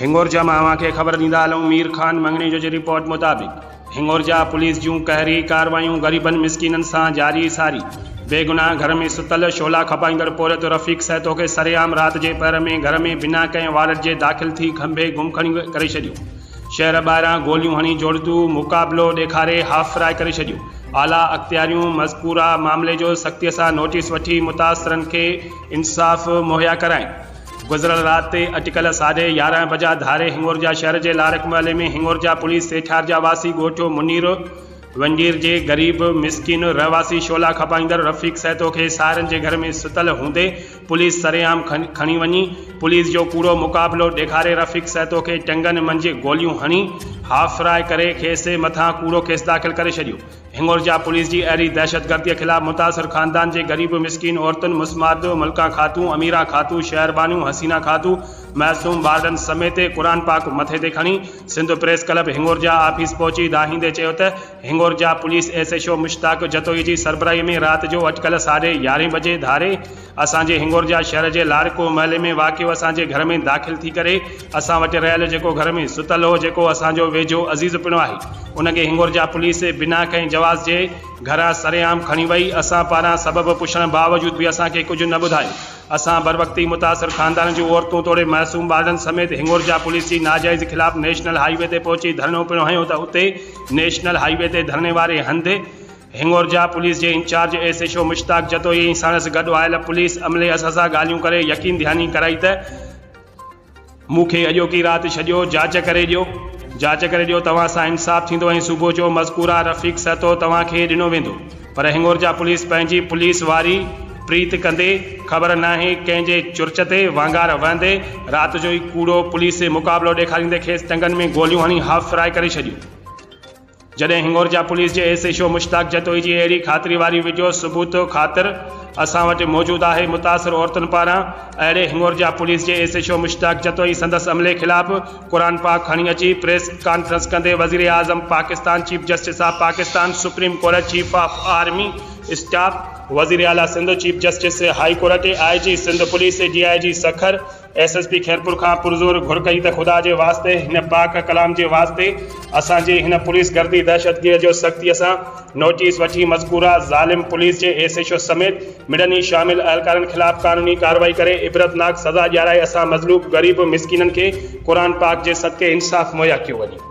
हिंगोरजा में अवांखे ख़बर ॾींदा हलूं। मीर खान मंगणी जो जी रिपोर्ट मुताबिक़ हिंगोरजा पुलिस जूं कहरी कार्रवायूं ग़रीबन मिसकीनन सां जारी सारी। बेगुनाह घर में सुतल शोला खपाईंदड़ पोरत रफ़ीक सैतो खे सरेआम रात जे पैर में घर में बिना कंहिं वारट जे दाख़िल थी खंभे गुम खणी करे छॾियो। शहर ॿाहिरां गोलियूं हणी जोड़तू मुक़ाबिलो ॾेखारे हाफ फ्राई करे छॾियो। आला अख़्तियारियूं मज़कूरा मामले जो सख़्तीअ सां नोटिस वठी मुतासिरनि खे इंसाफ़ मुहैया कराइनि। गुज़िरियल राति अटिकल 11:30 बजा धारे हिंगोरजा शहर के लारक महल में हिंगोरजा पुलिस सेठारजा वासी गोठो मुनीर वंडीर जे गरीब मिसकिन रहवासी शोला खपाईंदड़ रफ़ीक सैतो के सारन के घर में सुतल हूंदे पुलिस सरेआम खणी वनी। पुलिस जो कूड़ो मुक़ाबिलो ॾेखारे रफ़ीक सैतो के टंगन मंझि गोलियूं हणी हाफ फ्राई करे खेसि मथां कूड़ो केस दाख़िल करे छॾियो। हिंगोरजा पुलिस की अहिड़ी दहशतगर्दी खिलाफ़ मुतासिर खानदान के गरीब मिसकिन औरतुन मुस्माद मलका खातू अमीरा खातू शहरबानू हसीना खातू मासूम बारन समेत कुरान पाक मथे ते खणी सिंध प्रेस क्लब हिंगोरजा ऑफिस पहुंची दाहींदे चयो त हिंगोरजा पुलिस SHO मुश्ताक जतोई की सरबराही में रात जो अटकल 11:30 बजे धारे असांजे हिंगोरजा शहर के लारको महल में वाक़ियो असांजे घर में दाख़िल थी करे असां वटि रहियल जेको घर में सुतल हो जेको असांजो वेझो अज़ीज़ पिणो आहे उनके हिंगोरजा पुलिस बिना कंहिं जवाज़ जे घरां सरेआम खणी वई। असां पारां सबब पुछण बावजूद भी असांखे कुछ न ॿुधायो। असां बरवक़्ती मुतासिर खानदान जूं औरतूं तोड़े मासूम ॿारनि समेत हिंगोरजा पुलिस की नाजायज़ खिलाफ़ नेशनल हाईवे ते पहुंची धरनो पिणो हयो त उते नेशनल हाईवे ते धरने वारे हंधि हिंगोरजा पुलिस के इंचार्ज SHO मुश्ताक जतोई साणस गॾु आयल पुलिस अमले असां ॻाल्हियूं करे यकीन ध्यानी कराई त मूंखे अॼोकी राति छॾियो जांच करे ॾियो तव्हां सां इंसाफ़ थींदो ऐं सुबुह जो मज़कूरा रफ़ीक सैतो तव्हांखे ॾिनो वेंदो। पर हिंगोरजा पुलिस पंहिंजी पुलिस वारी प्रीत कंदे ख़बर नाहे कंहिंजे चुर्च ते वांगार वहंदे रात जो ही कूड़ो पुलिस मुक़ाबिलो ॾेखारींदे खेसि टंगन में गोलियूं हणी हाफ फ्राई करे छॾियो। जॾहिं हिंगोरजा पुलिस के SHO मुश्ताक जतोई जी अहिड़ी ख़ातिरी वारी वीडियो सबूत ख़ातिर असां वटि मौजूद है। मुतासिर औरतुन पारां अहिड़े हिंगोरजा पुलिस के SHO मुश्ताक जतोई संदस अमले खिलाफ़ कुरान पाक खणी अची प्रेस कॉन्फ्रेंस कंदे वज़ीर आज़म Pakistan chief justice of Pakistan supreme court chief of army staff वज़ीर आला Sindh chief justice high court IG Sindh police DIG Sukkur SSP Khairpur खां पुरज़ोर घुर कई त खुदा के वास्ते इन पाक कलाम के वास्ते असांजे इन पुलिस गर्दी दहशतगिरी जो सख्ती सां नोटिस वठी मज़कूरा ज़ालिम पुलिस के SHO समेत मिडनी शामिल अहलकारन खिलाफ़ कानूनी कार्रवाई करे इबरतनाक सज़ा ॾियाराए असां मज़लूम गरीब मिसकिनन के कुरान पाक के सदके इंसाफ़ मुहैया कयो वञे।